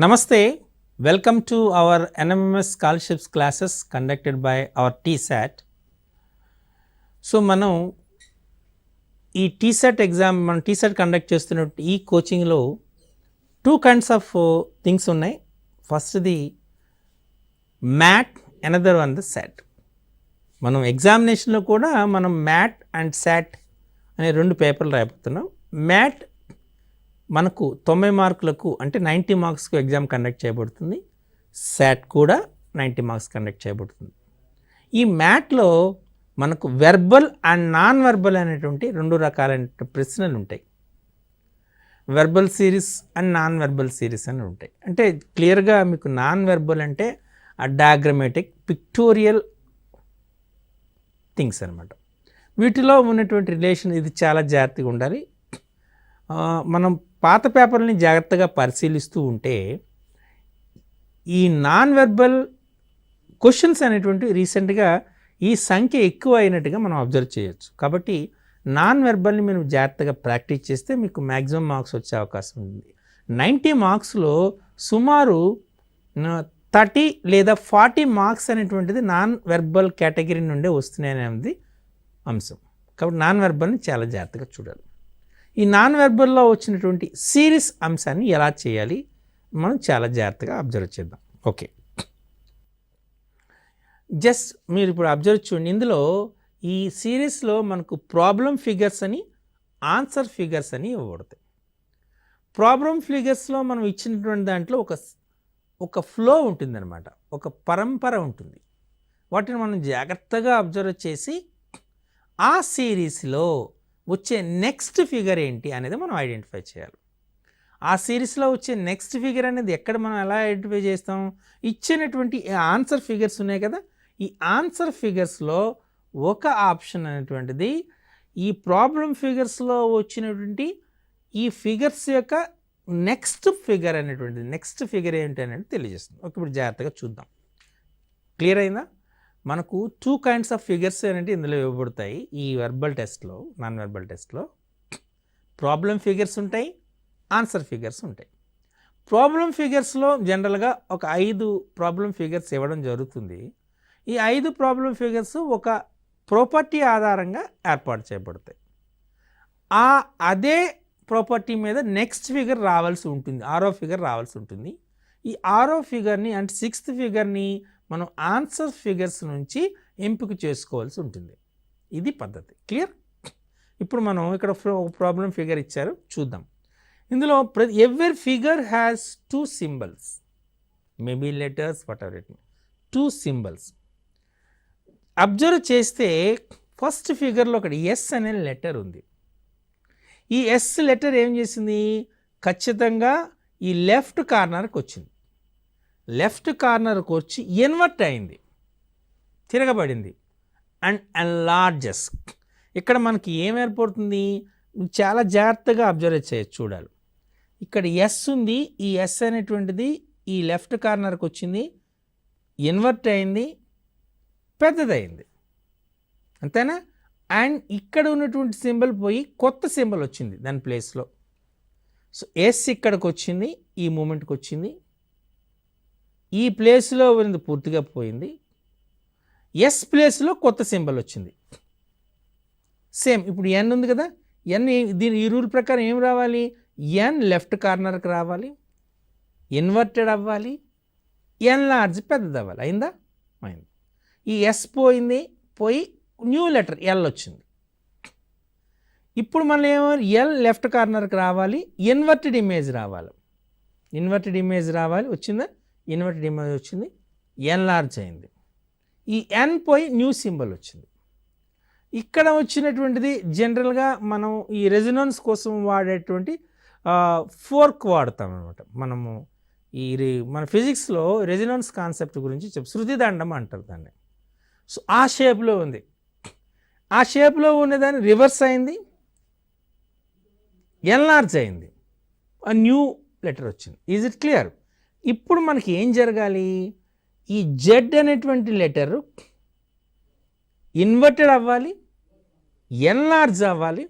Namaste, welcome to our NMMS scholarships classes conducted by our TSAT. So మనం ఈ TSAT exam మనం TSAT conduct చేస్తున్న ఈ కోచింగ్లో 2 kinds ఆఫ్ థింగ్స్ ఉన్నాయి. ఫస్ట్ది MAT, another one the SAT. మనం ఎగ్జామినేషన్లో కూడా మనం మ్యాట్ అండ్ SAT అనే 2 పేపర్లు రాయబోతున్నాం. మ్యాట్ మనకు 90 మార్కులకు అంటే 90 మార్క్స్కు ఎగ్జామ్ కండక్ట్ చేయబడుతుంది. SAT కూడా 90 మార్క్స్ కండక్ట్ చేయబడుతుంది. ఈ మ్యాట్లో మనకు వెర్బల్ అండ్ నాన్ వెర్బల్ అనేటువంటి 2 రకాలైన ప్రశ్నలు ఉంటాయి. Verbal series and non verbal series అని ఉంటాయి. అంటే క్లియర్గా మీకు నాన్ వెర్బల్ అంటే ఆ డయాగ్రమేటిక్ పిక్టోరియల్ థింగ్స్ అనమాట. వీటిలో ఉన్నటువంటి రిలేషన్ ఇది చాలా జాగ్రత్తగా ఉండాలి. మనం పాత పేపర్ని జాగ్రత్తగా పరిశీలిస్తూ ఉంటే ఈ నాన్ వెర్బల్ క్వశ్చన్స్ అనేటువంటి రీసెంట్గా ఈ సంఖ్య ఎక్కువ అయినట్టుగా మనం అబ్జర్వ్ చేయొచ్చు. కాబట్టి నాన్ వెర్బల్ని మీరు జాగ్రత్తగా ప్రాక్టీస్ చేస్తే మీకు మ్యాక్సిమం మార్క్స్ వచ్చే అవకాశం ఉంది. 90 మార్క్స్లో సుమారు 30 లేదా 40 మార్క్స్ అనేటువంటిది నాన్ వెర్బల్ కేటగిరీ నుండే వస్తున్నాయి అనేది అంశం. కాబట్టి నాన్ వెర్బల్ని చాలా జాగ్రత్తగా చూడాలి. ఈ నాన్ వెర్బల్లో వచ్చినటువంటి సిరీస్ అంశాన్ని ఎలా చేయాలి మనం చాలా జాగ్రత్తగా అబ్జర్వ్ చేద్దాం. ఓకే, జస్ట్ మీరు ఇప్పుడు అబ్జర్వ్ చూడండి. ఇందులో ఈ సిరీస్లో మనకు ప్రాబ్లం ఫిగర్స్ అని ఆన్సర్ ఫిగర్స్ అని ఇవ్వబడతాయి. ప్రాబ్లం ఫిగర్స్లో మనం ఇచ్చినటువంటి దాంట్లో ఒక ఫ్లో ఉంటుందన్నమాట, ఒక పరంపర ఉంటుంది. వాటిని మనం జాగ్రత్తగా అబ్జర్వ్ చేసి ఆ సిరీస్లో వచ్చే నెక్స్ట్ ఫిగర్ ఏంటి అనేది మనం ఐడెంటిఫై చేయాలి. ఆ సిరీస్లో వచ్చే నెక్స్ట్ ఫిగర్ అనేది ఎక్కడ మనం ఎలా ఐడెంటిఫై చేస్తాం? ఇచ్చినటువంటి ఆన్సర్ ఫిగర్స్ ఉన్నాయి కదా, ఈ ఆన్సర్ ఫిగర్స్లో ఒక ఆప్షన్ అనేటువంటిది ఈ ప్రాబ్లం ఫిగర్స్లో వచ్చినటువంటి ఈ ఫిగర్స్ యొక్క నెక్స్ట్ ఫిగర్ అనేటువంటిది నెక్స్ట్ ఫిగర్ ఏంటి అనేది తెలియజేస్తుంది. ఓకే, ఇప్పుడు జాగ్రత్తగా చూద్దాం. క్లియర్ అయిందా? మనకు 2 kinds ఆఫ్ ఫిగర్స్ అనేవి ఇందులో ఇవ్వబడతాయి. ఈ వెర్బల్ టెస్ట్లో, నాన్ వెర్బల్ టెస్ట్లో ప్రాబ్లం ఫిగర్స్ ఉంటాయి, ఆన్సర్ ఫిగర్స్ ఉంటాయి. ప్రాబ్లం ఫిగర్స్లో జనరల్గా ఒక 5 ప్రాబ్లం ఫిగర్స్ ఇవ్వడం జరుగుతుంది. ఈ 5 ప్రాబ్లం ఫిగర్స్ ఒక ప్రాపర్టీ ఆధారంగా ఏర్పాటు చేయబడతాయి. అదే ప్రాపర్టీ మీద నెక్స్ట్ ఫిగర్ రావాల్సి ఉంటుంది, 6వ ఫిగర్ రావాల్సి ఉంటుంది. ఈ 6వ ఫిగర్ని అంటే 6th ఫిగర్ని మనం ఆన్సర్ ఫిగర్స్ నుంచి ఎంపిక చేసుకోవాల్సి ఉంటుంది. ఇది పద్ధతి. క్లియర్? ఇప్పుడు మనం ఇక్కడ ఒక ప్రాబ్లం ఫిగర్ ఇచ్చారు, చూద్దాం. ఇందులో every figure has 2 symbols, maybe letters, what ever it, 2 symbols. Observe చేస్తే ఫస్ట్ ఫిగర్లో ఒకటి ఎస్ అనే లెటర్ ఉంది. ఈ ఎస్ లెటర్ ఏం చేసింది? ఖచ్చితంగా ఈ లెఫ్ట్ కార్నర్కి వచ్చింది. లెఫ్ట్ కార్నర్కి వచ్చి ఇన్వర్ట్ అయింది, తిరగబడింది. అండ్ ఎన్లార్జెస్, ఇక్కడ మనకి ఏం ఏర్పడుతుంది? చాలా జాగ్రత్తగా అబ్జర్వ్ చేయొచ్చు, చూడాలి. ఇక్కడ ఎస్ ఉంది, ఈ ఎస్ అనేటువంటిది ఈ లెఫ్ట్ కార్నర్కి వచ్చింది, ఇన్వర్ట్ అయింది, పెద్దదైంది, అంతేనా? అండ్ ఇక్కడ ఉన్నటువంటి సింబల్ పోయి కొత్త సింబల్ వచ్చింది దాని ప్లేస్లో. సో ఎస్ ఇక్కడికి వచ్చింది, ఈ మూమెంట్కి వచ్చింది, ఈ ప్లేస్లో ఉన్నది పూర్తిగా పోయింది, ఎస్ ప్లేస్లో కొత్త సింబల్ వచ్చింది. సేమ్ ఇప్పుడు ఎన్ ఉంది కదా, ఎన్ ఈ రూల్ ప్రకారం ఏం రావాలి? ఎన్ లెఫ్ట్ కార్నర్కి రావాలి, ఇన్వర్టెడ్ అవ్వాలి, ఎన్ లార్జ్ పెద్దది అవ్వాలి. అయిందా? అయింది. ఈ ఎస్ పోయింది, పోయి న్యూ లెటర్ ఎల్ వచ్చింది. ఇప్పుడు మళ్ళీ ఏమో ఎల్ లెఫ్ట్ కార్నర్కి రావాలి, ఇన్వర్టెడ్ ఇమేజ్ రావాలి, ఇన్వర్టెడ్ ఇమేజ్ రావాలి. వచ్చిందా? ఇన్వర్టెడ్ ఇమేజ్ వచ్చింది, ఎన్లార్జ్ అయింది. ఈ ఎన్ పోయి న్యూ సింబల్ వచ్చింది. ఇక్కడ వచ్చినటువంటిది జనరల్గా మనం ఈ రెజొనెన్స్ కోసం వాడేటువంటి ఫోర్క్ వాడతాం అనమాట. మనము మన ఫిజిక్స్లో రెజొనెన్స్ కాన్సెప్ట్ గురించి శృతిదండం అంటారు దాన్ని. సో ఆ షేప్లో ఉంది, ఆ షేప్లో ఉన్నదాన్ని రివర్స్ అయింది, ఎన్లార్జ్ అయింది, ఆ న్యూ లెటర్ వచ్చింది. Is it clear? ఇప్పుడు మనకి ఏం జరగాలి? ఈ జెడ్ అనేటువంటి లెటరు ఇన్వర్టెడ్ అవ్వాలి, ఎన్లార్జ్ అవ్వాలి,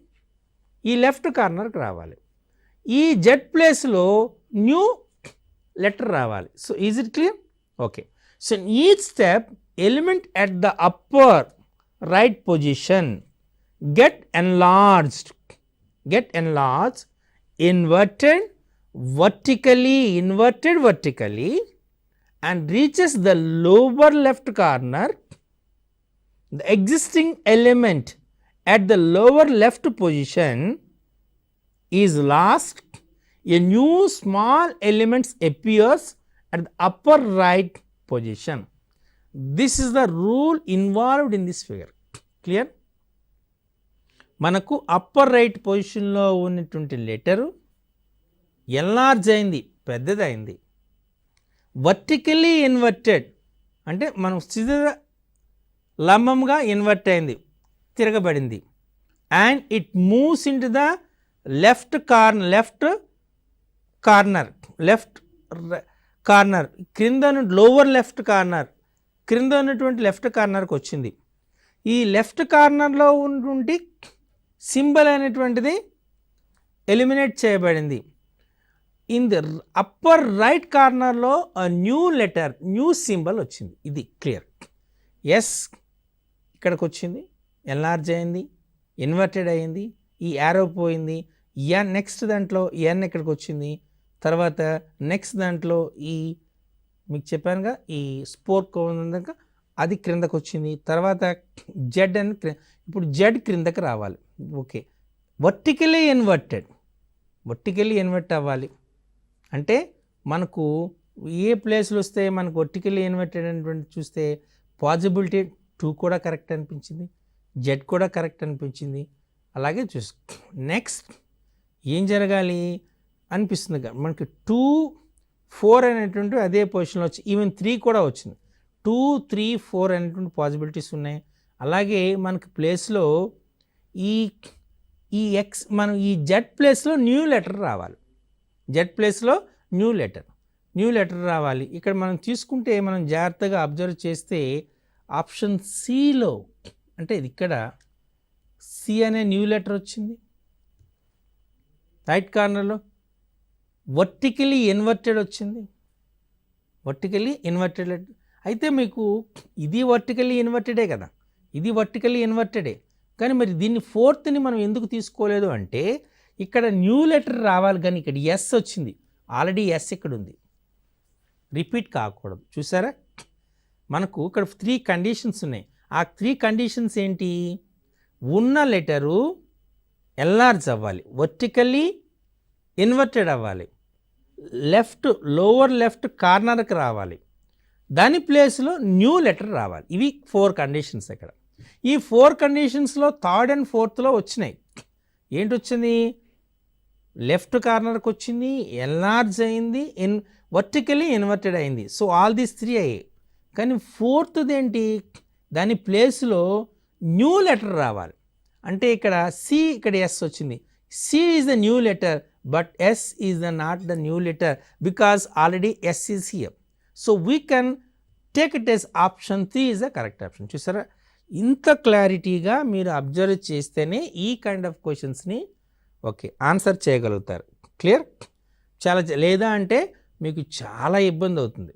ఈ లెఫ్ట్ కార్నర్కి రావాలి. ఈ జెడ్ ప్లేస్లో న్యూ లెటర్ రావాలి. So is it clear? Okay. So in each step element at the upper right position get enlarged, inverted vertically and reaches the lower left corner. The existing element at the lower left position is lost. A new small element appears at the upper right position. This is the rule involved in this figure. Clear? మనకు upper right పొజిషన్లో ఉన్నటువంటి letter enlarge అయింది, పెద్దదైంది. Vertically inverted అంటే మనం లంబంగా invert అయింది, తిరగబడింది. And it moves into the left corner క్రింద లోవర్ లెఫ్ట్ కార్నర్ క్రింద ఉన్నటువంటి లెఫ్ట్ కార్నర్కి వచ్చింది. ఈ లెఫ్ట్ కార్నర్లో ఉన్నటువంటి సింబల్ అనేటువంటిది ఎలిమినేట్ చేయబడింది. ఇన్ ది అప్పర్ రైట్ కార్నర్లో న్యూ సింబల్ వచ్చింది. ఇది క్లియర్. ఎస్ ఇక్కడికి వచ్చింది, ఎన్లార్జ్ అయింది, ఇన్వర్టెడ్ అయింది, ఈ యారో పోయింది. నెక్స్ట్ దాంట్లో ఎన్ ఇక్కడికి వచ్చింది, తర్వాత నెక్స్ట్ దాంట్లో ఈ మీకు చెప్పానుగా ఈ స్పోర్క్ ఉందాక అది క్రిందకు వచ్చింది. తర్వాత జెడ్ అని ఇప్పుడు జెడ్ క్రిందకి రావాలి. ఓకే. వర్టికలీ ఇన్వర్ట్ అవ్వాలి అంటే మనకు ఏ ప్లేస్లో వస్తే మనకు వర్టికలీ ఇన్వర్టెడ్ అనేటువంటి చూస్తే పాసిబిలిటీ 2 కూడా కరెక్ట్ అనిపించింది, జెడ్ కూడా కరెక్ట్ అనిపించింది. అలాగే నెక్స్ట్ ఏం జరగాలి అనిపిస్తుంది కదా మనకి 2, 4 అనేటువంటి అదే పొజిషన్లో వచ్చి ఈవెన్ 3 కూడా వచ్చింది. 2, 3, 4 అనేటువంటి పాసిబిలిటీస్ ఉన్నాయి. అలాగే మనకి ప్లేస్లో ఈ ఎక్స్ మనం ఈ జెడ్ ప్లేస్లో న్యూ లెటర్ రావాలి. న్యూ లెటర్ రావాలి. ఇక్కడ మనం తీసుకుంటే మనం జాగ్రత్తగా అబ్జర్వ్ చేస్తే ఆప్షన్ సిలో అంటే ఇది ఇక్కడ సి అనే న్యూ లెటర్ వచ్చింది రైట్ కార్నర్లో. వర్టికలీ ఇన్వర్టెడ్ వచ్చింది, అయితే మీకు ఇది వర్టికల్లీ ఇన్వర్టెడే కదా, ఇది వర్టికల్లీ ఇన్వర్టెడే. కానీ మరి దీన్ని 4th మనం ఎందుకు తీసుకోలేదు అంటే ఇక్కడ న్యూ లెటర్ రావాలి, కానీ ఇక్కడ ఎస్ వచ్చింది. ఆల్రెడీ ఎస్ ఇక్కడ ఉంది, రిపీట్ కాకూడదు. చూసారా మనకు ఇక్కడ 3 కండిషన్స్ ఉన్నాయి. ఆ 3 కండిషన్స్ ఏంటి? ఉన్న లెటరు ఎన్లార్జ్ అవ్వాలి, వర్టికల్లీ ఇన్వర్టెడ్ అవ్వాలి, లోవర్ లెఫ్ట్ కార్నర్కి రావాలి, దాని ప్లేస్లో న్యూ లెటర్ రావాలి. ఇవి 4 కండిషన్స్. ఇక్కడ ఈ 4 కండిషన్స్లో 3rd and 4thలో వచ్చినాయి. ఏంటి వచ్చింది? లెఫ్ట్ కార్నర్కి వచ్చింది, ఎన్లార్జ్ అయింది, వర్టికల్లీ ఇన్వర్టెడ్ అయింది. సో ఆల్ దీస్ 3 అయ్యాయి. కానీ 4th ఏంటి? దాని ప్లేస్లో న్యూ లెటర్ రావాలి. అంటే ఇక్కడ సి, ఇక్కడ ఎస్ వచ్చింది. C is the new letter but S is not the new letter because already S is here. So we can take it as option 3 is the correct option. చూసారా ఇంత క్లారిటీగా మీరు observe చేస్తేనే ఈ kind of క్వశ్చన్స్ని answer చేయగలుగుతారు. Clear? లేదా అంటే మీకు చాలా ఇబ్బంది అవుతుంది.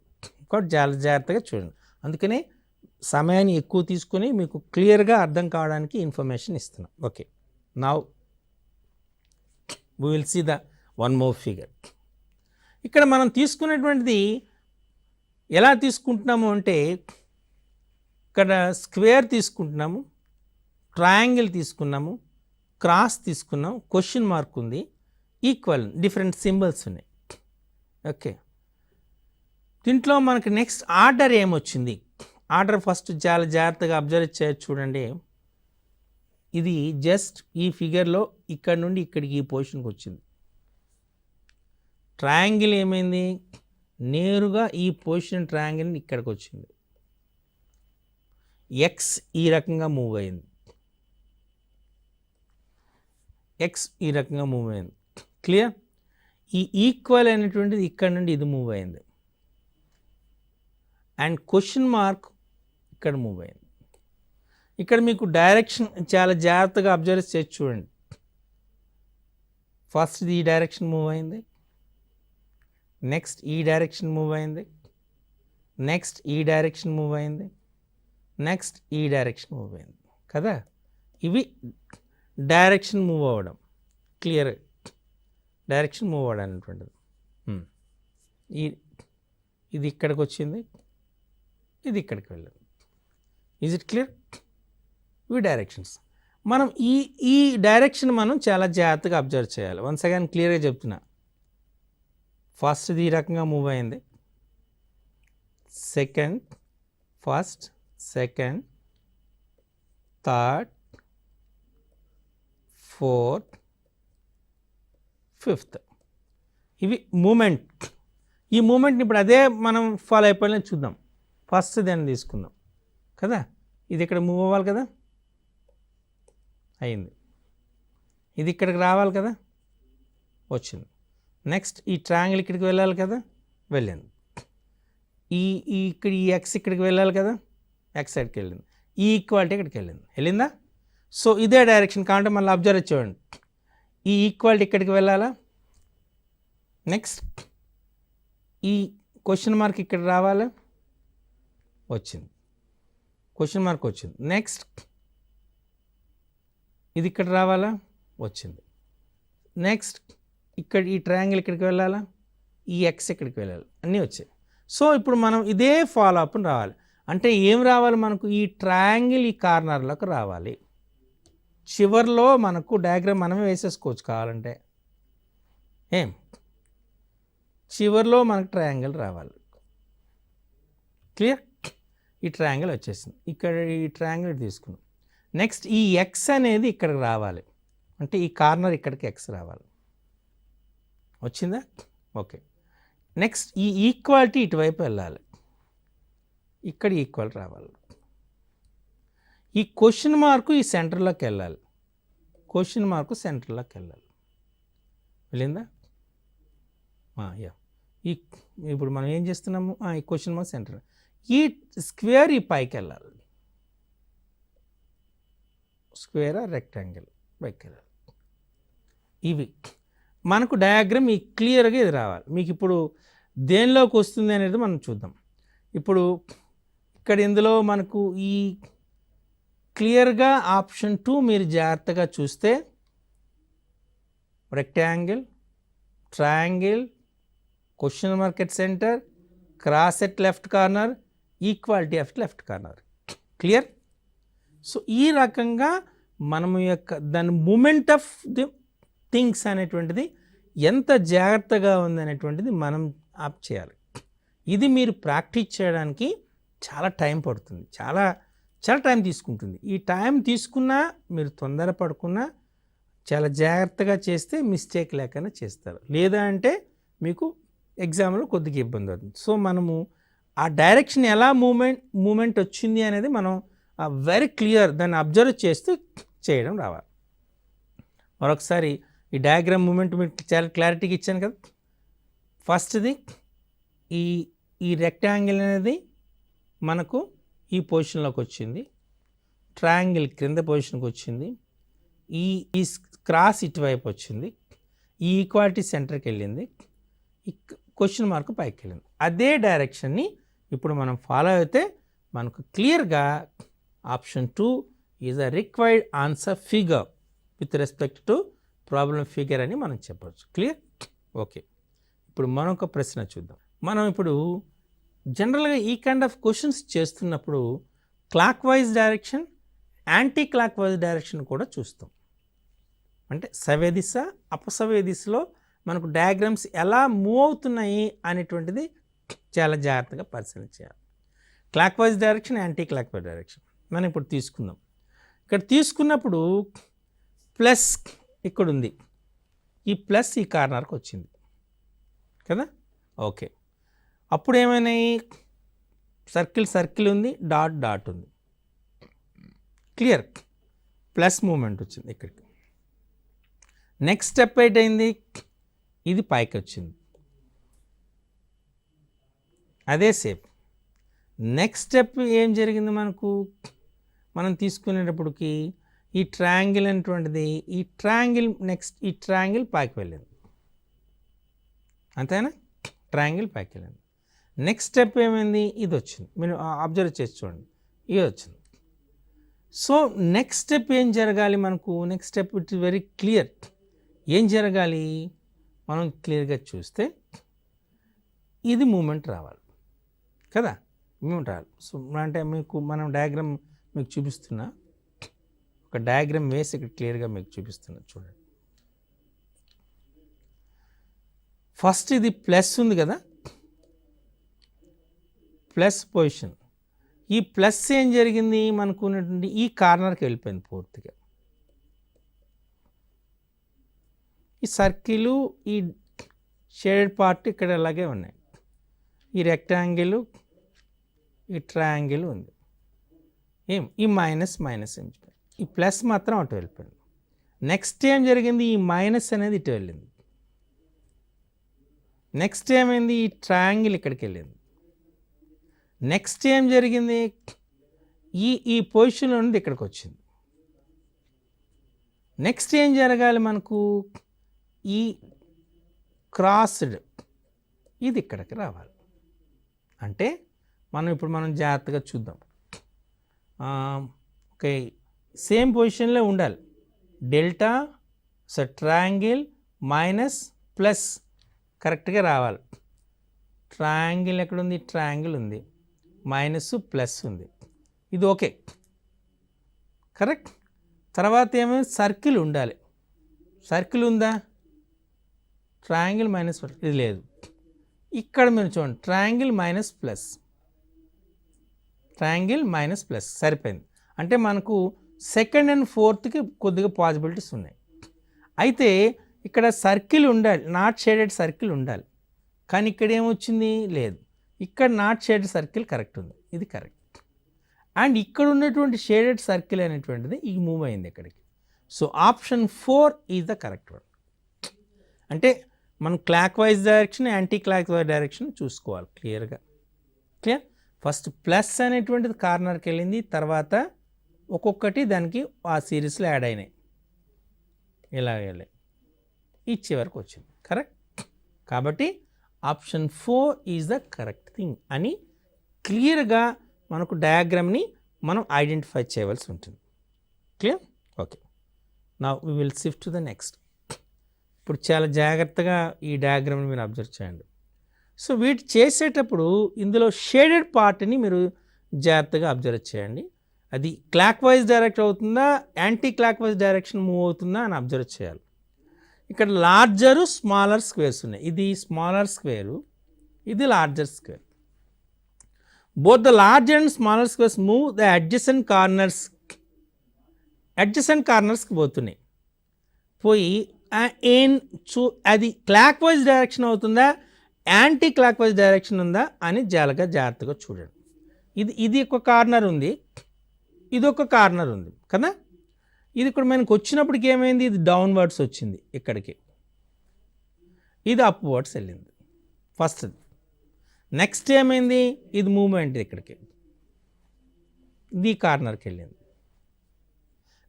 కాబట్టి చాలా జాగ్రత్తగా చూడండి. అందుకనే సమయాన్ని ఎక్కువ తీసుకొని మీకు క్లియర్గా అర్థం కావడానికి ఇన్ఫర్మేషన్ ఇస్తున్నాం. Okay, now we will see the one more figure. ఇక్కడ మనం తీసుకునేటువంటిది ఎలా తీసుకుంటున్నాము అంటే ఇక్కడ స్క్వేర్ తీసుకుంటున్నాము, ట్రయాంగిల్ తీసుకున్నాము, క్రాస్ తీసుకున్నాం, క్వశ్చన్ మార్క్ ఉంది, ఈక్వల్ డిఫరెంట్ సింబల్స్ ఉన్నాయి. ఓకే, దీంట్లో మనకి నెక్స్ట్ ఆర్డర్ ఏమొచ్చింది? ఆర్డర్ ఫస్ట్ చాలా జాగ్రత్తగా అబ్జర్వ్ చేయొచ్చు. చూడండి, ఇది జస్ట్ ఈ ఫిగర్లో ఇక్కడ నుండి ఇక్కడికి ఈ పొజిషన్కి వచ్చింది. ట్రయాంగిల్ ఏమైంది? నేరుగా ఈ పొజిషన్ ట్రయాంగిల్ ఇక్కడికి వచ్చింది. ఎక్స్ ఈ రకంగా మూవ్ అయింది, క్లియర్? ఈ ఈక్వల్ అయినటువంటిది ఇక్కడ నుండి ఇది మూవ్ అయింది, అండ్ క్వశ్చన్ మార్క్ ఇక్కడ మూవ్ అయింది. ఇక్కడ మీకు డైరెక్షన్ చాలా జాగ్రత్తగా అబ్జర్వ్ చేసి చూడండి. ఫస్ట్ ఈ డైరెక్షన్ మూవ్ అయింది, నెక్స్ట్ ఈ డైరెక్షన్ మూవ్ అయింది, నెక్స్ట్ ఈ డైరెక్షన్ మూవ్ అయింది, నెక్స్ట్ ఈ డైరెక్షన్ మూవ్ అయింది కదా. ఇవి డైరెక్షన్ మూవ్ అవ్వడం, క్లియర్ డైరెక్షన్ మూవ్ అవ్వడం అనేటువంటిది. ఇది ఇక్కడికి వచ్చింది, ఇది ఇక్కడికి వెళ్ళింది. Is it clear? ఇవి డైరెక్షన్స్. మనం ఈ డైరెక్షన్ మనం చాలా జాగ్రత్తగా అబ్జర్వ్ చేయాలి. వన్స్ అగైన్ క్లియర్గా చెప్తున్నా. ఫస్ట్ది ఈ రకంగా మూవ్ అయింది, second, first, second, third, fourth, fifth. ఇవి మూమెంట్. ఈ మూమెంట్ని ఇప్పుడు అదే మనం ఫాలో అయిపోయినా చూద్దాం. ఫస్ట్ దాన్ని తీసుకుందాం కదా. ఇది ఇక్కడ మూవ్ అవ్వాలి కదా, అయింది. ఇది ఇక్కడికి రావాలి కదా, వచ్చింది. నెక్స్ట్ ఈ ట్రయాంగిల్ ఇక్కడికి వెళ్ళాలి కదా, వెళ్ళింది. ఇక్కడ ఈ ఎక్స్ ఇక్కడికి వెళ్ళాలి కదా, ఎక్స్ సైడ్కి వెళ్ళింది. ఈ ఈక్వాలిటీ ఇక్కడికి వెళ్ళిందా? సో ఇదే డైరెక్షన్ కాబట్టి మళ్ళీ అబ్జర్వ్ చూడండి. ఈ ఈక్వాలిటీ ఇక్కడికి వెళ్ళాలా, నెక్స్ట్ ఈ క్వశ్చన్ మార్క్ ఇక్కడ రావాలా, వచ్చింది. క్వశ్చన్ మార్క్ వచ్చింది. నెక్స్ట్ ఇది ఇక్కడ రావాలా, వచ్చింది. నెక్స్ట్ ఇక్కడ ఈ ట్రయాంగిల్ ఇక్కడికి వెళ్ళాలా, ఈ ఎక్స్ ఇక్కడికి వెళ్ళాలి, అన్నీ వచ్చాయి. సో ఇప్పుడు మనం ఇదే ఫాలో అప్ రావాలి. అంటే ఏం రావాలి మనకు? ఈ ట్రయాంగిల్ ఈ కార్నర్లకు రావాలి. చివర్లో మనకు డయాగ్రామ్ మనమే వేసేసుకోవచ్చు కావాలంటే. ఏం చివర్లో మనకు ట్రయాంగిల్ రావాలి. క్లియర్? ఈ ట్రయాంగిల్ వచ్చేసింది. ఇక్కడ ఈ ట్రయాంగిల్ తీసుకున్నాం. నెక్స్ట్ ఈ ఎక్స్ అనేది ఇక్కడికి రావాలి. అంటే ఈ కార్నర్ ఇక్కడికి ఎక్స్ రావాలి. వచ్చిందా? ఓకే. నెక్స్ట్ ఈ ఈక్వాలిటీ ఇటువైపు వెళ్ళాలి, ఇక్కడ ఈక్వల్ రావాలి. ఈ క్వశ్చన్ మార్కు ఈ సెంటర్లోకి వెళ్ళాలి, క్వశ్చన్ మార్కు సెంటర్లోకి వెళ్ళాలి. వెళ్ళిందా? యా. ఇప్పుడు మనం ఏం చేస్తున్నాము? ఈ క్వశ్చన్ మార్క్ సెంటర్, ఈ స్క్వేర్ ఈ పైకి వెళ్ళాలి. స్క్వేర్ రెక్టాంగిల్ పైకి వెళ్ళాలి. ఇవి మనకు డయాగ్రామ్ ఈ క్లియర్గా ఇది రావాలి. మీకు ఇప్పుడు దేనిలోకి వస్తుంది అనేది మనం చూద్దాం. ఇప్పుడు ఇక్కడ ఇందులో మనకు ఈ క్లియర్గా ఆప్షన్ 2 మీరు జాగ్రత్తగా చూస్తే rectangle, triangle, question mark at centre, cross at left corner, equality of left corner. Clear? So ఈ రకంగా మనము దాని మూమెంట్ ఆఫ్ ది థింగ్స్ అనేటువంటిది ఎంత జాగ్రత్తగా ఉందనేటువంటిది మనం ఆప్ చేయాలి. ఇది మీరు ప్రాక్టీస్ చేయడానికి చాలా టైం పడుతుంది, చాలా టైం తీసుకుంటుంది. ఈ టైం తీసుకున్నా మీరు తొందరపడకున్నా చాలా జాగ్రత్తగా చేస్తే మిస్టేక్ లేకుండా చేస్తారు. లేదా అంటే మీకు ఎగ్జామ్లో కొద్దిగా ఇబ్బంది అవుతుంది. సో మనము ఆ డైరెక్షన్ ఎలా మూమెంట్ వచ్చింది అనేది మనం వెరీ క్లియర్ దాన్ని అబ్జర్వ్ చేస్తూ చేయడం రావాలి. మరొకసారి ఈ డయాగ్రామ్ మూమెంట్ మీకు చాలా క్లారిటీగా ఇచ్చాను కదా. ఫస్ట్ది ఈ రెక్టాంగిల్ అనేది మనకు ఈ పొజిషన్లోకి వచ్చింది, ట్రయాంగిల్ క్రింద పొజిషన్కి వచ్చింది, ఈ క్రాస్ ఇటువైపు వచ్చింది, ఈ ఈక్వాలిటీ సెంటర్కి వెళ్ళింది, ఈ క్వశ్చన్ మార్క్ పైకి వెళ్ళింది. అదే డైరెక్షన్ని ఇప్పుడు మనం ఫాలో అయితే మనకు క్లియర్గా option 2 is a required answer figure with respect to problem figure అని మనం చెప్పవచ్చు. క్లియర్? ఓకే. ఇప్పుడు మరొక ప్రశ్న చూద్దాం. మనం ఇప్పుడు జనరల్గా ఈ కైండ్ ఆఫ్ క్వశ్చన్స్ చేస్తున్నప్పుడు clock wise direction, anti clockwise direction కూడా చూస్తాం. అంటే సవ్య దిశ, అపసవ్య దిశలో మనకు డయాగ్రామ్స్ ఎలా మూవ్ అవుతున్నాయి అనేటువంటిది చాలా జాగ్రత్తగా పరిశీలించాలి. Clock wise direction, anti clockwise direction మనం ఇప్పుడు తీసుకుందాం. ఇక్కడ తీసుకున్నప్పుడు ప్లస్ ఇక్కడ ఉంది, ఈ ప్లస్ ఈ కార్నర్కి వచ్చింది కదా. ఓకే. అప్పుడు ఏమైనాయి? సర్కిల్ ఉంది, డాట్ ఉంది. క్లియర్? ప్లస్ మూమెంట్ వచ్చింది ఇక్కడికి. నెక్స్ట్ స్టెప్ ఏంటైంది? ఇది పైకి వచ్చింది, అదే సేపు. నెక్స్ట్ స్టెప్ ఏం జరిగింది మనకు? మనం తీసుకునేటప్పటికి ఈ ట్రయాంగిల్ అనేటువంటిది ఈ ట్రయాంగిల్ పైకి వెళ్ళింది. అంతేనా? ట్రయాంగిల్ పైకి వెళ్ళింది. నెక్స్ట్ స్టెప్ ఏమైంది, ఇది వచ్చింది. మీరు అబ్జర్వ్ చేసి చూడండి, ఇది వచ్చింది. సో నెక్స్ట్ స్టెప్ ఏం జరగాలి మనకు, next step it is very clear. ఏం జరగాలి మనం క్లియర్గా చూస్తే ఇది మూమెంట్ రావాలి కదా, మూమెంట్ రావాలి. సో అంటే మనం డయాగ్రామ్ మీకు చూపిస్తున్నా, ఒక డయాగ్రామ్ వేసి ఇక్కడ క్లియర్గా మీకు చూపిస్తున్నా చూడండి. ఫస్ట్ ఇది ప్లస్ ఉంది కదా, ప్లస్ పొజిషన్. ఈ ప్లస్ ఏం జరిగింది మనకు ఉన్నటువంటి ఈ కార్నర్కి వెళ్ళిపోయింది పూర్తిగా. ఈ సర్కిల్, ఈ షేడెడ్ పార్ట్ ఇక్కడ అలాగే ఉన్నాయి. ఈ రెక్టాంగిల్, ఈ ట్రయాంగిల్ ఉంది. ఈ మైనస్ ఈ ప్లస్ మాత్రం అటు వెళ్ళిపోయింది. నెక్స్ట్ ఏం జరిగింది, ఈ మైనస్ అనేది ఇటు వెళ్ళింది. నెక్స్ట్ ఏమైంది, ఈ ట్రయాంగిల్ ఇక్కడికి వెళ్ళింది. నెక్స్ట్ ఏం జరిగింది, ఈ పొజిషన్లో నుండి ఇక్కడికి వచ్చింది. నెక్స్ట్ ఏం జరగాలి మనకు, ఈ క్రాస్డ్ ఇది ఇక్కడికి రావాలి. అంటే మనం జాగ్రత్తగా చూద్దాం. ఓకే, సేమ్ పొజిషన్లో ఉండాలి. Delta so triangle minus plus కరెక్ట్గా రావాలి. ట్రయాంగిల్ ఎక్కడుంది, ట్రయాంగిల్ ఉంది, మైనస్ ప్లస్ ఉంది, ఇది ఓకే కరెక్ట్. తర్వాత ఏమైంది, సర్కిల్ ఉండాలి. సర్కిల్ ఉందా, ట్రయాంగిల్ మైనస్ ఇది లేదు. ఇక్కడ మీరు చూడండి, triangle minus plus, triangle minus plus సరిపోయింది. అంటే మనకు సెకండ్ అండ్ ఫోర్త్కి కొద్దిగా పాసిబిలిటీస్ ఉన్నాయి. అయితే ఇక్కడ సర్కిల్ ఉండాలి, నాట్ షేడెడ్ సర్కిల్ ఉండాలి. కానీ ఇక్కడ ఏమొచ్చింది, లేదు. ఇక్కడ నాట్ షేడెడ్ సర్కిల్ కరెక్ట్ ఉంది, ఇది కరెక్ట్. అండ్ ఇక్కడ ఉన్నటువంటి షేడెడ్ సర్కిల్ అనేటువంటిది ఈ మూవ్ అయింది ఇక్కడికి. So option 4 is the correct one. అంటే మనం clock wise direction, anti clockwise direction చూసుకోవాలి క్లియర్గా. క్లియర్. ఫస్ట్ ప్లస్ అనేటువంటిది కార్నర్కి వెళ్ళింది, తర్వాత ఒక్కొక్కటి దానికి ఆ సిరీస్లో యాడ్ అయినాయి, ఇలా వెళ్ళాయి, ఈ చివరికి వచ్చింది కరెక్ట్. కాబట్టి option 4 is the correct thing అని క్లియర్గా మనకు డయాగ్రామ్ని మనం ఐడెంటిఫై చేయవలసి ఉంటుంది. Clear. Okay, now we will shift to the next. ఇప్పుడు చాలా జాగ్రత్తగా ఈ డయాగ్రామ్ని మీరు అబ్జర్వ్ చేయండి. సో వీటి చేసేటప్పుడు ఇందులో షేడెడ్ పార్ట్ని మీరు జాగ్రత్తగా అబ్జర్వ్ చేయండి. అది క్లాక్ వైజ్ డైరెక్ట్ అవుతుందా, anti clockwise direction move అవుతుందా అని అబ్జర్వ్ చేయాలి. ఇక్కడ లార్జరు స్మాలర్ స్క్వేర్స్ ఉన్నాయి. ఇది స్మాలర్ స్క్వేరు, ఇది larger square. Both the large and smaller squares move the adjacent కార్నర్స్కి పోతున్నాయి. పోయి అది క్లాక్ వైజ్ డైరెక్షన్ అవుతుందా, యాంటీ క్లాక్ వైజ్ డైరెక్షన్ ఉందా అని జాగ్రత్తగా చూడండి. ఇది ఒక కార్నర్ ఉంది, ఇది ఒక కార్నర్ ఉంది కదా. ఇది ఇక్కడ మనకు వచ్చినప్పటికి ఏమైంది, ఇది డౌన్వర్డ్స్ వచ్చింది ఇక్కడికి, ఇది అప్వర్డ్స్ వెళ్ళింది ఫస్ట్. నెక్స్ట్ ఏమైంది, ఇది మూవ్మెంట్ ఇక్కడికి, ఇది కార్నర్కి వెళ్ళింది.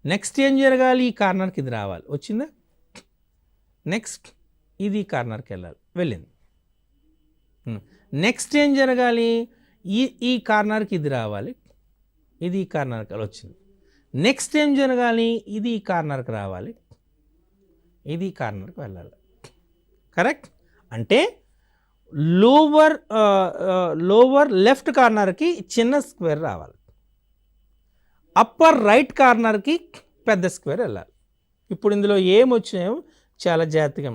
నెక్స్ట్ ఏం జరగాలి, ఈ కార్నర్కి ఇది రావాలి, వచ్చిందా. నెక్స్ట్ ఇది కార్నర్కి వెళ్ళింది. నెక్స్ట్ ఏం జరగాలి, ఈ కార్నర్కి ఇది రావాలి, ఇది ఈ కార్నర్కి వచ్చింది. నెక్స్ట్ ఏం జరగాలి, ఇది ఈ కార్నర్కి రావాలి, ఇది ఈ కార్నర్కి వెళ్ళాలి కరెక్ట్. అంటే లోవర్ లెఫ్ట్ కార్నర్కి చిన్న స్క్వేర్ రావాలి, అప్పర్ రైట్ కార్నర్కి పెద్ద స్క్వేర్ వెళ్ళాలి. ఇప్పుడు ఇందులో ఏమొచ్చినాయో చాలా జాగ్రత్తగా,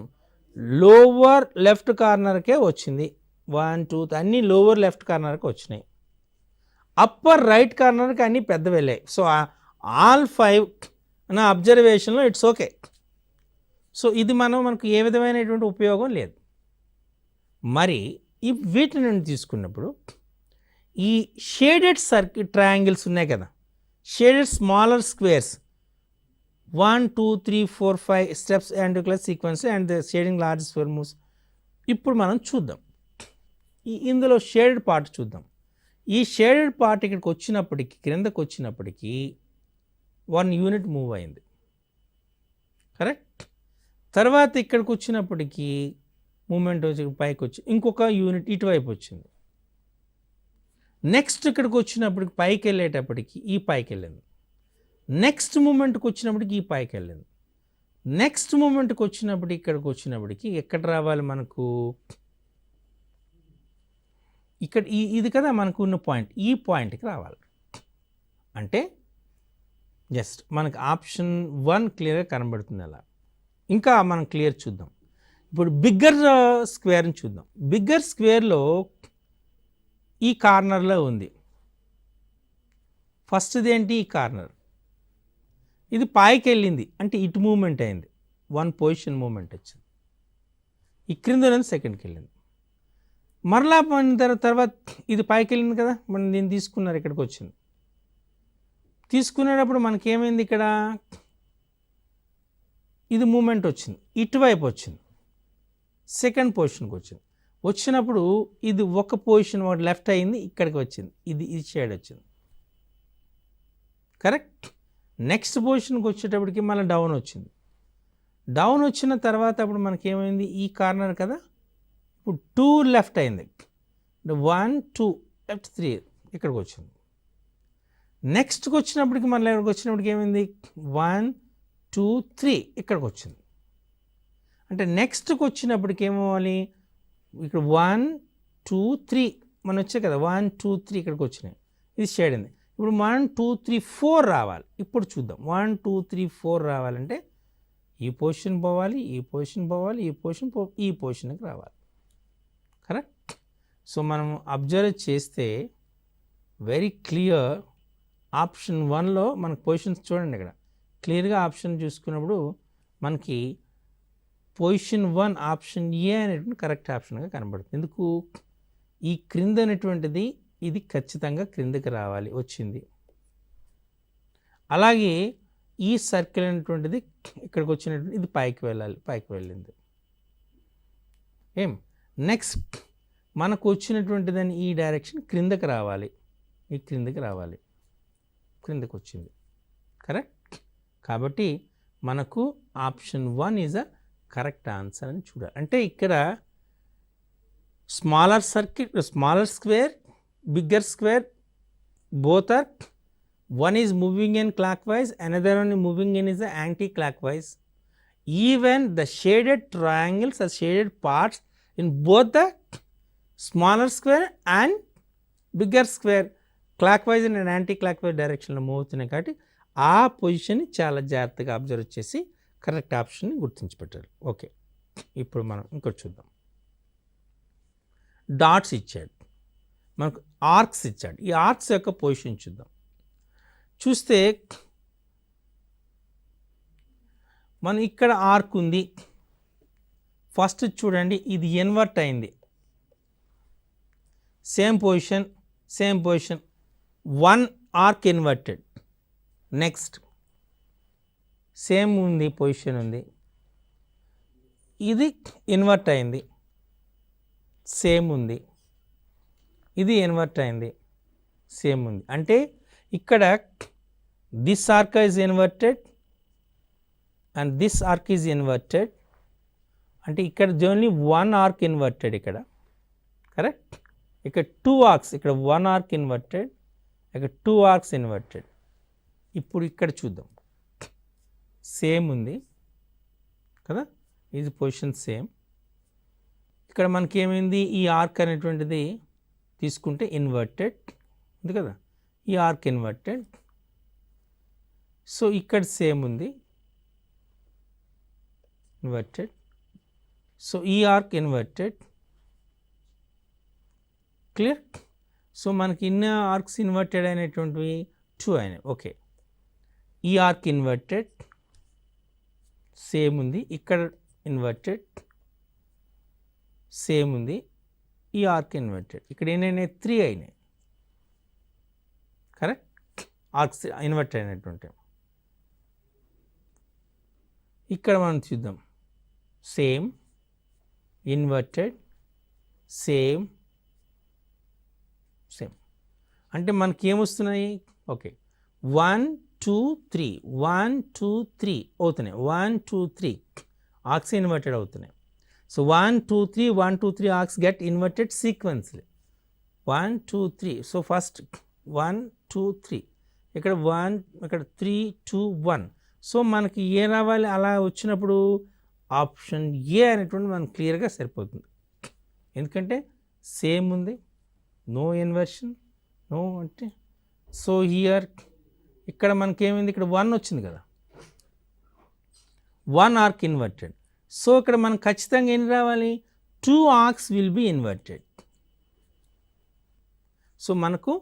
లోవర్ లెఫ్ట్ కార్నర్కే వచ్చింది 1 2 అన్నీ లోవర్ లెఫ్ట్ కార్నర్కి వచ్చినాయి. అప్పర్ రైట్ కార్నర్కి అన్నీ పెద్ద వెళ్ళాయి. సో ఆల్ 5 నా అబ్జర్వేషన్లో ఇట్స్ ఓకే. సో ఇది మనకు ఏ విధమైనటువంటి ఉపయోగం లేదు. మరి ఈ వీటి నుండి తీసుకున్నప్పుడు ఈ షేడెడ్ సర్కిల్ ట్రయాంగిల్స్ ఉన్నాయి కదా, shaded smaller squares 1 2 3 4 5 steps and sequence and the shading large square moves. ఇప్పుడు మనం చూద్దాం, ఇందులో షేడెడ్ పార్ట్ చూద్దాం. ఈ షేడెడ్ పార్ట్ ఇక్కడికి వచ్చినప్పటికీ, క్రిందకు వచ్చినప్పటికీ 1 యూనిట్ మూవ్ అయింది కరెక్ట్. తర్వాత ఇక్కడికి వచ్చినప్పటికీ మూమెంట్ వచ్చి పైకి వచ్చి ఇంకొక యూనిట్ ఇటువైపు వచ్చింది. నెక్స్ట్ ఇక్కడికి వచ్చినప్పటికి పైకి వెళ్ళేటప్పటికి ఈ పైకి వెళ్ళింది. నెక్స్ట్ మూమెంట్కి వచ్చినప్పటికి ఈ పైకి వెళ్ళింది. నెక్స్ట్ మూమెంట్కి వచ్చినప్పటికి ఇక్కడికి వచ్చినప్పటికి ఎక్కడ రావాలి మనకు, ఇక్కడ ఇది కదా మనకు ఉన్న పాయింట్, ఈ పాయింట్కి రావాలి. అంటే జస్ట్ మనకు ఆప్షన్ 1 క్లియర్గా కనబడుతుంది. అలా ఇంకా మనం క్లియర్ చూద్దాం. ఇప్పుడు బిగ్గర్ స్క్వేర్ని చూద్దాం. బిగ్గర్ స్క్వేర్లో ఈ కార్నర్లో ఉంది. ఫస్ట్ది ఏంటి, ఈ కార్నర్. ఇది పైకి వెళ్ళింది అంటే ఇటు మూమెంట్ అయింది, 1 పొజిషన్ మూమెంట్ వచ్చింది. ఈ క్రింద నుంచి సెకండ్కి వెళ్ళింది. మరలా తర్వాత ఇది పైకి వెళ్ళింది కదా, మనం దీన్ని తీసుకున్నారు, ఇక్కడికి వచ్చింది. తీసుకునేటప్పుడు మనకేమైంది, ఇక్కడ ఇది మూమెంట్ వచ్చింది, ఇటువైపు వచ్చింది, సెకండ్ పొజిషన్కి వచ్చింది. వచ్చినప్పుడు ఇది ఒక పొజిషన్ లెఫ్ట్ అయింది, ఇక్కడికి వచ్చింది, ఇది షేడ్ వచ్చింది. కరెక్ట్. నెక్స్ట్ పొజిషన్కి వచ్చేటప్పటికి మళ్ళీ డౌన్ వచ్చింది. డౌన్ వచ్చిన తర్వాత అప్పుడు మనకేమైంది, ఈ కార్నర్ కదా, ఇప్పుడు 2 లెఫ్ట్ అయింది, 1 2 లెఫ్ట్ 3 ఇక్కడికి వచ్చింది. నెక్స్ట్కి వచ్చినప్పటికి మళ్ళీ ఇక్కడికి వచ్చినప్పటికి ఏమైంది, 1 2 3 ఇక్కడికి వచ్చింది. అంటే నెక్స్ట్కి వచ్చినప్పటికి ఏమవ్వాలి, ఇక్కడ 1 2 3 మనం వచ్చాయి కదా, 1 2 3 ఇక్కడికి వచ్చినాయి, ఇది షేడ్ అయింది. ఇప్పుడు 1 2 3 4 రావాలి. ఇప్పుడు చూద్దాం, 1 2 3 4 రావాలంటే ఈ పొజిషన్ పోవాలి, ఈ పొజిషన్ పోవాలి, ఈ పొజిషన్ ఈ పొజిషన్కి రావాలి. కరెక్ట్. సో మనం అబ్జర్వ్ చేస్తే వెరీ క్లియర్, ఆప్షన్ 1లో మనకు పొజిషన్స్ చూడండి, ఇక్కడ క్లియర్గా ఆప్షన్ చూసుకున్నప్పుడు మనకి పొజిషన్ 1 ఆప్షన్ ఏ అనేటువంటి కరెక్ట్ ఆప్షన్గా కనబడుతుంది. ఎందుకు, ఈ క్రింద అనేటువంటిది ఇది ఖచ్చితంగా క్రిందకి రావాలి, వచ్చింది. అలాగే ఈ సర్కిల్ అనేటువంటిది ఇక్కడికి వచ్చినటువంటి ఇది పైకి వెళ్ళాలి, పైకి వెళ్ళింది. నెక్స్ట్ మనకు వచ్చినటువంటిదని ఈ డైరెక్షన్ క్రిందకి రావాలి, ఈ క్రిందకి రావాలి, క్రిందకి వచ్చింది. కరెక్ట్. కాబట్టి మనకు option 1 is a correct answer అని చూడాలి. అంటే ఇక్కడ smaller circle, smaller square, bigger square, both are, one is moving in clockwise, another one is moving in is anti-clockwise. Even the shaded triangles or shaded parts in both the smaller square and bigger square clockwise and anti-clockwise direction లో move అవుతున్నాయి. కాబట్టి ఆ పొజిషన్ని చాలా జాగ్రత్తగా observe చేసి correct ఆప్షన్ని గుర్తించిపెట్టారు. Okay, ఇప్పుడు మనం ఇంకోటి చూద్దాం. డాట్స్ ఇచ్చాడు, మనకు ఆర్క్స్ ఇచ్చాడు. ఈ ఆర్క్స్ యొక్క పొజిషన్ చూద్దాం. చూస్తే మనం ఇక్కడ ఆర్క్ ఉంది. ఫస్ట్ చూడండి, ఇది ఇన్వర్ట్ అయింది, same position, same position, 1 arc inverted. Next same ఉంది, పొజిషన్ ఉంది, ఇది ఇన్వర్ట్ అయింది, సేమ్ ఉంది, ఇది ఇన్వర్ట్ అయింది, సేమ్ ఉంది. అంటే ఇక్కడ this arc is inverted and this arc is inverted. అంటే ఇక్కడ ఓన్లీ 1 ఆర్క్ ఇన్వర్టెడ్ ఇక్కడ. కరెక్ట్. ఇక్కడ 2 ఆర్క్స్, ఇక్కడ 1 ఆర్క్ ఇన్వర్టెడ్, ఇక్కడ 2 ఆర్క్స్ ఇన్వర్టెడ్. ఇప్పుడు ఇక్కడ చూద్దాం, సేమ్ ఉంది కదా, ఇది పొజిషన్ సేమ్. ఇక్కడ మనకి ఏమైంది, ఈ ఆర్క్ అనేటువంటిది తీసుకుంటే ఇన్వర్టెడ్ ఉంది కదా, ఈ ఆర్క్ ఇన్వర్టెడ్. సో ఇక్కడ సేమ్ ఉంది, ఇన్వర్టెడ్. సో ఈ ఆర్క్ ఇన్వర్టెడ్. క్లియర్. సో మనకి ఇన్ని ఆర్క్స్ ఇన్వర్టెడ్ అయినటువంటివి 2 అయినాయి. ఓకే, ఈ ఆర్క్ ఇన్వర్టెడ్, సేమ్ ఉంది, ఇక్కడ ఇన్వర్టెడ్, సేమ్ ఉంది, ఈ ఆర్క్ ఇన్వర్టెడ్. ఇక్కడ ఏమైనాయి, 3 అయినాయి. కరెక్ట్. ఆర్క్స్ ఇన్వర్ట్ అయినటువంటి. ఇక్కడ మనం చూద్దాం, సేమ్, ఇన్వర్టెడ్, సేమ్, సేమ్. అంటే మనకి ఏమొస్తున్నాయి, ఓకే, 1 2 3 1 2 3 అవుతున్నాయి, 1 2 3 ఆర్క్స్ ఇన్వర్టెడ్ అవుతున్నాయి. So 1 2 3 1 2 3 arcs get inverted sequentially 1 2 3. So first 1 2 3 ఇక్కడ 1 ఇక్కడ 3 2 1. సో మనకి ఏ రావాలి అలా వచ్చినప్పుడు ఆప్షన్ ఏ అనేటువంటి మనకు క్లియర్గా సరిపోతుంది, ఎందుకంటే సేమ్ ఉంది, నో ఇన్వర్షన్, నో అంటే. సో హియర్ ఇక్కడ మనకేమైంది, ఇక్కడ 1 వచ్చింది కదా, 1 ఆర్క్ ఇన్వర్టెడ్. సో ఇక్కడ మనకు ఖచ్చితంగా ఎన్ని రావాలి, 2 arcs will be inverted. So మనకు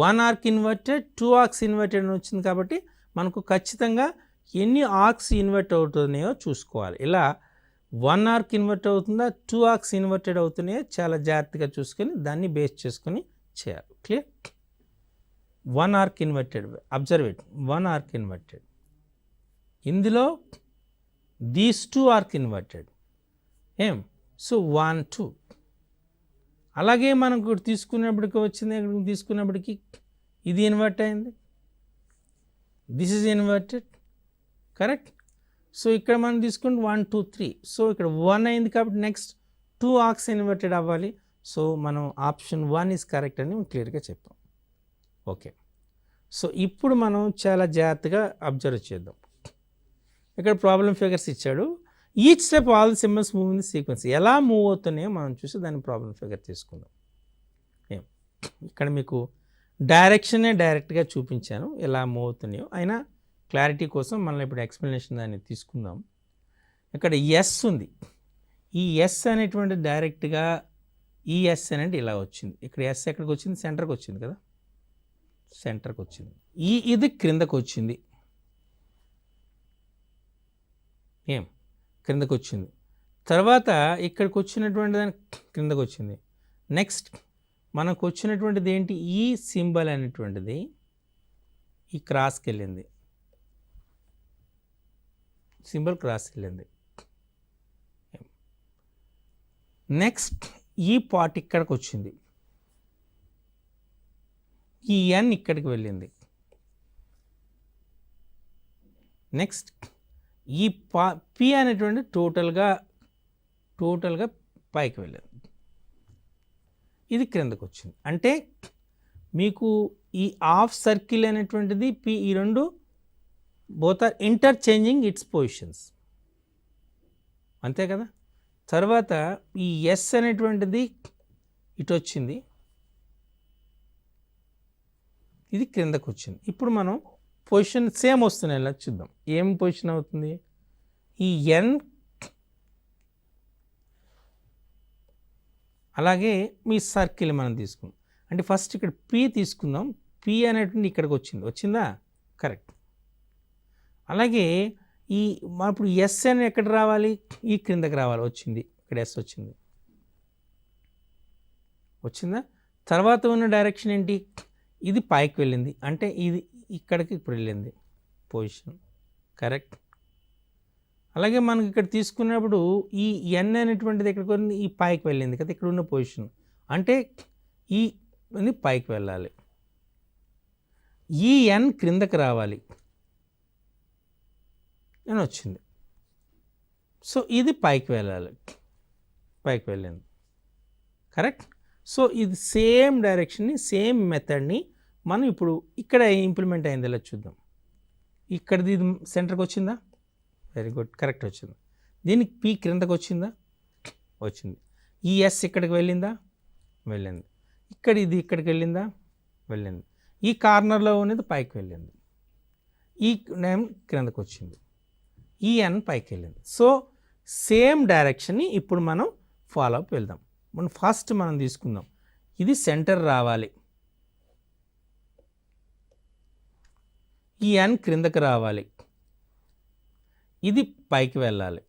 1 ఆర్క్ ఇన్వర్టెడ్ 2 ఆర్క్స్ ఇన్వర్టెడ్ అని వచ్చింది కాబట్టి మనకు ఖచ్చితంగా ఎన్ని ఆర్క్స్ ఇన్వర్ట్ అవుతున్నాయో చూసుకోవాలి. ఇలా 1 ఆర్క్ ఇన్వర్ట్ అవుతుందా 2 ఆర్క్స్ ఇన్వర్టెడ్ అవుతున్నాయో చాలా జాగ్రత్తగా చూసుకొని దాన్ని బేస్ చేసుకొని చేయాలి. Clear. 1 arc inverted, observe it, 1 arc inverted, ఇందులో దీస్ 2 ఆర్క్ ఇన్వర్టెడ్ ఏం. సో 1 2. అలాగే మనకు తీసుకున్నప్పటికి వచ్చింది, ఇక్కడ తీసుకున్నప్పటికి ఇది ఇన్వర్ట్ అయింది, this is inverted, correct. So ఇక్కడ మనం తీసుకుంటే 1 2 3. సో ఇక్కడ 1 అయింది కాబట్టి నెక్స్ట్ 2 ఆర్క్స్ ఇన్వర్టెడ్ అవ్వాలి. సో మనం ఆప్షన్ 1 ఈజ్ కరెక్ట్ అని క్లియర్గా చెప్పాం. ఓకే. సో ఇప్పుడు మనం చాలా జాగ్రత్తగా అబ్జర్వ్ చేద్దాం. ఇక్కడ ప్రాబ్లం ఫిగర్స్ ఇచ్చాడు. Each step all symbols move in the sequence, ఎలా మూవ్ అవుతున్నాయో మనం చూసి దాన్ని ప్రాబ్లం ఫిగర్ తీసుకుందాం. ఏం ఇక్కడ మీకు డైరెక్షనే డైరెక్ట్గా చూపించాను ఎలా మూవ్ అవుతున్నాయో, అయినా క్లారిటీ కోసం మనం ఇప్పుడు ఎక్స్ప్లెనేషన్ దాన్ని తీసుకుందాం. ఇక్కడ ఎస్ ఉంది, ఈ ఎస్ అనేటువంటి డైరెక్ట్గా ఈ ఎస్ అనేది ఇలా వచ్చింది. ఇక్కడ ఎస్ ఎక్కడికి వచ్చింది, సెంటర్కి వచ్చింది కదా, సెంటర్కి వచ్చింది. ఇది క్రిందకు వచ్చింది, ఏం క్రిందకు వచ్చింది. తర్వాత ఇక్కడికి వచ్చినటువంటి దాని క్రిందకు వచ్చింది. నెక్స్ట్ మనకు వచ్చినటువంటిది ఏంటి, ఈ సింబల్ అనేటువంటిది ఈ క్రాస్కి వెళ్ళింది, సింబల్ క్రాస్కి వెళ్ళింది. నెక్స్ట్ ఈ పార్ట్ ఇక్కడికి వచ్చింది, ఈ ఎన్ ఇక్కడికి వెళ్ళింది. నెక్స్ట్ ఈ పి అనేటువంటి టోటల్గా పైకి వెళ్ళింది, ఇది క్రిందకు వచ్చింది. అంటే మీకు ఈ హాఫ్ సర్కిల్ అనేటువంటిది పి, ఈ రెండు both are interchanging its positions, అంతే కదా. తర్వాత ఈ ఎస్ అనేటువంటిది ఇటు వచ్చింది, ఇది క్రిందకు వచ్చింది. ఇప్పుడు మనం పొజిషన్ సేమ్ వస్తున్నాయి, ఇలా చూద్దాం ఏం పొజిషన్ అవుతుంది. ఈ ఎన్ అలాగే మీ సర్కిల్ మనం తీసుకుందాం. అంటే ఫస్ట్ ఇక్కడ పి తీసుకుందాం, పి అనేటువంటి ఇక్కడికి వచ్చిందా, కరెక్ట్. అలాగే ఈ ఇప్పుడు ఎస్ అని ఎక్కడ రావాలి, ఈ క్రిందకి రావాలి, వచ్చింది, ఇక్కడ ఎస్ వచ్చిందా. తర్వాత ఉన్న డైరెక్షన్ ఏంటి, ఇది పైకి వెళ్ళింది, అంటే ఇది ఇక్కడికి ఇప్పుడు వెళ్ళింది పొజిషన్, కరెక్ట్. అలాగే మనకి ఇక్కడ తీసుకున్నప్పుడు ఈ ఎన్ అనేటువంటిది ఎక్కడికి వెళ్ళింది, ఈ పైకి వెళ్ళింది కదా, ఇక్కడ ఉన్న పొజిషన్, అంటే ఈ పైకి వెళ్ళాలి, ఈ ఎన్ క్రిందకి రావాలి అని వచ్చింది. సో ఇది పైకి వెళ్ళాలి, పైకి వెళ్ళింది, కరెక్ట్. సో ఇది సేమ్ డైరెక్షన్ని, సేమ్ మెథడ్ని మనం ఇప్పుడు ఇక్కడ ఇంప్లిమెంట్ అయింది, ఇలా చూద్దాం. ఇక్కడిది ఇది సెంటర్కి వచ్చిందా, వెరీ గుడ్, కరెక్ట్ వచ్చింది. దీనికి పి క్రిందకు వచ్చిందా, వచ్చింది. ఈ ఎస్ ఇక్కడికి వెళ్ళిందా, వెళ్ళింది. ఇక్కడ ఇది ఇక్కడికి వెళ్ళిందా, వెళ్ళింది. ఈ కార్నర్లో ఉన్నది పైకి వెళ్ళింది, ఈ నేమ్ క్రిందకు వచ్చింది, ఈ ఎన్ పైకి వెళ్ళింది. సో సేమ్ డైరెక్షన్ని ఇప్పుడు మనం ఫాలో అప్ వెళ్దాం. మనం ఫస్ట్ మనం తీసుకుందాం, ఇది సెంటర్ రావాలి, ఈ ఎన్ క్రిందకి రావాలి, ఇది పైకి వెళ్ళాలి.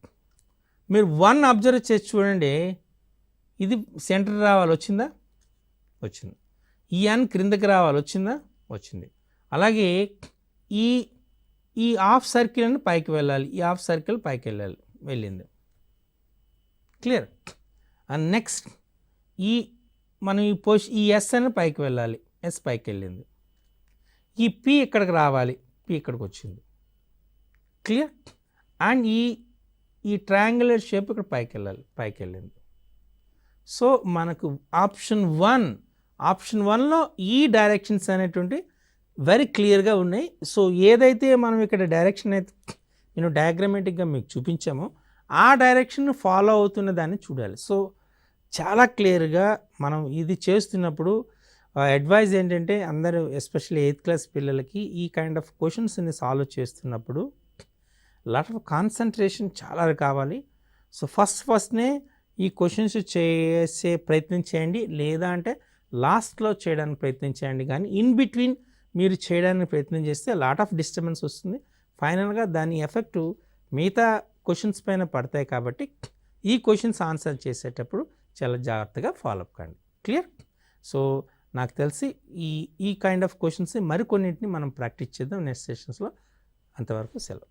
మీరు 1 అబ్జర్వ్ చేసి చూడండి, ఇది సెంటర్ రావాలి, వచ్చిందా, వచ్చింది. ఈ ఎన్ క్రిందకి రావాలి, వచ్చిందా, వచ్చింది. అలాగే ఈ హాఫ్ సర్కిల్ అని పైకి వెళ్ళాలి, ఈ హాఫ్ సర్కిల్ పైకి వెళ్ళింది, క్లియర్. అండ్ నెక్స్ట్ మనం ఈ ఎస్ అని పైకి వెళ్ళాలి, ఎస్ పైకి వెళ్ళింది. ఈ పి ఇక్కడికి రావాలి, పి ఇక్కడికి వచ్చింది, క్లియర్. అండ్ ఈ ట్రయాంగులర్ షేప్ ఇక్కడ పైకి వెళ్ళింది. సో మనకు ఆప్షన్ 1లో ఈ డైరెక్షన్స్ అనేటువంటి వెరీ క్లియర్గా ఉన్నాయి. సో ఏదైతే మనం ఇక్కడ డైరెక్షన్ అయితే నేను డయాగ్రమాటిక్గా మీకు చూపించామో ఆ డైరెక్షన్ ఫాలో అవుతున్న దాన్ని చూడాలి. సో చాలా క్లియర్గా మనం ఇది చేస్తున్నప్పుడు అడ్వైజ్ ఏంటంటే అందరూ ఎస్పెషల్లీ 8th క్లాస్ పిల్లలకి ఈ కైండ్ ఆఫ్ క్వశ్చన్స్ని సాల్వ్ చేస్తున్నప్పుడు లాట్ ఆఫ్ కాన్సన్ట్రేషన్ చాలా కావాలి. సో ఫస్ట్నే ఈ క్వశ్చన్స్ చేసే ప్రయత్నం చేయండి, లేదా అంటే లాస్ట్లో చేయడానికి ప్రయత్నం చేయండి. కానీ ఇన్ బిట్వీన్ మీరు చేయడానికి ప్రయత్నం చేస్తే లాట్ ఆఫ్ డిస్టర్బెన్స్ వస్తుంది. ఫైనల్గా దాని ఎఫెక్టు మిగతా క్వశ్చన్స్ పైన పడతాయి. కాబట్టి ఈ క్వశ్చన్స్ ఆన్సర్ చేసేటప్పుడు చాలా జాగ్రత్తగా ఫాలో అప్ కండి. క్లియర్? సో నాకు తెలిసి ఈ కైండ్ ఆఫ్ క్వశ్చన్స్ మరికొన్నింటిని మనం ప్రాక్టీస్ చేద్దాం నెక్స్ట్ సెషన్స్లో. అంతవరకు సెలవు.